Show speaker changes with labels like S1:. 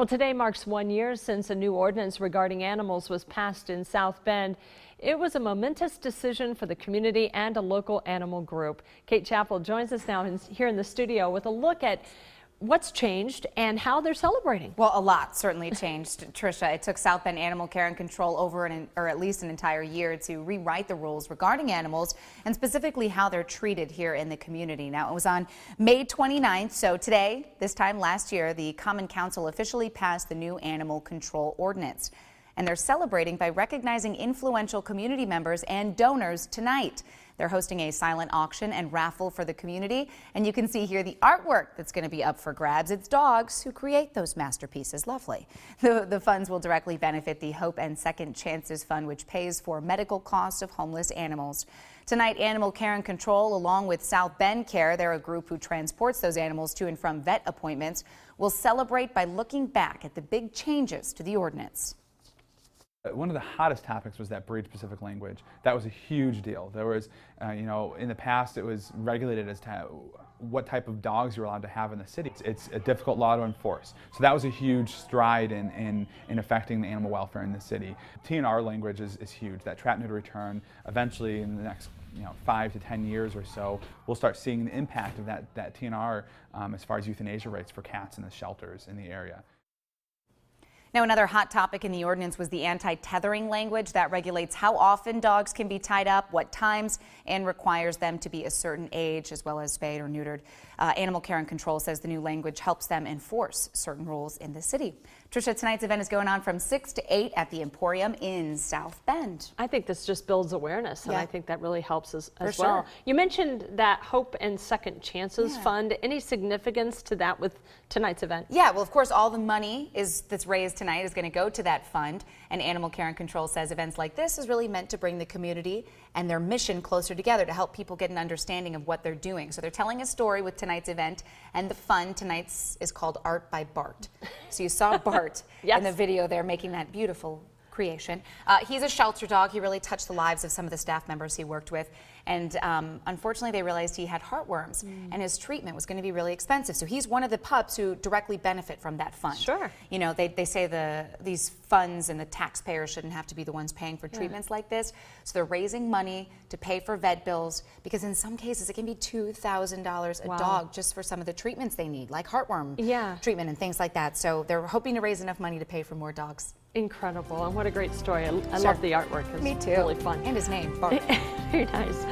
S1: Well, today marks 1 year since a new ordinance regarding animals was passed in South Bend. It was a momentous decision for the community and a local animal group. Kate Chappell joins us now here in the studio with a look at what's changed and how they're celebrating.
S2: Well, a lot certainly changed, Tricia. It took South Bend Animal Care and Control over or at least an entire year to rewrite the rules regarding animals and specifically how they're treated here in the community. Now, it was on May 29th, so today, this time last year, the Common Council officially passed the new animal control ordinance. And they're celebrating by recognizing influential community members and donors tonight. They're hosting a silent auction and raffle for the community, and you can see here the artwork that's going to be up for grabs. It's dogs who create those masterpieces. Lovely. The funds will directly benefit the Hope and Second Chances Fund, which pays for medical costs of homeless animals. Tonight, Animal Care and Control, along with South Bend Care, they're a group who transports those animals to and from vet appointments, will celebrate by looking back at the big changes to the ordinance.
S3: One of the hottest topics was that breed-specific language. That was a huge deal. There was, in the past it was regulated as to what type of dogs you're allowed to have in the city. It's a difficult law to enforce. So that was a huge stride in affecting the animal welfare in the city. TNR language is huge. That trap, neuter, return. Eventually, in the next 5 to 10 years or so, we'll start seeing the impact of that TNR as far as euthanasia rates for cats in the shelters in the area.
S2: Now, another hot topic in the ordinance was the anti-tethering language that regulates how often dogs can be tied up, what times, and requires them to be a certain age as well as spayed or neutered. Animal Care and Control says the new language helps them enforce certain rules in the city. Tricia, tonight's event is going on from 6 to 8 at the Emporium in South Bend.
S1: I think this just builds awareness, and
S2: yeah.
S1: I think that really helps as well.
S2: Sure.
S1: You mentioned that Hope and Second Chances Fund. Any significance to that with tonight's event?
S2: Yeah, well, of course, all the money that's raised tonight is going to go to that fund, and Animal Care and Control says events like this is really meant to bring the community and their mission closer together to help people get an understanding of what they're doing. So they're telling a story with tonight's event, and the fun tonight's is called Art by Bart. So you saw Bart
S1: yes.
S2: in the video there making that beautiful creation. He's a shelter dog. He really touched the lives of some of the staff members he worked with. And unfortunately, they realized he had heartworms and his treatment was going to be really expensive. So he's one of the pups who directly benefit from that fund.
S1: Sure.
S2: You know, they say these funds and the taxpayers shouldn't have to be the ones paying for treatments like this. So they're raising money to pay for vet bills because in some cases it can be $2,000 a dog just for some of the treatments they need, like heartworm treatment and things like that. So they're hoping to raise enough money to pay for more dogs.
S1: Incredible, and what a great story. I love the artwork. It's
S2: Me too.
S1: Really fun.
S2: And his name, Bart.
S1: Very nice.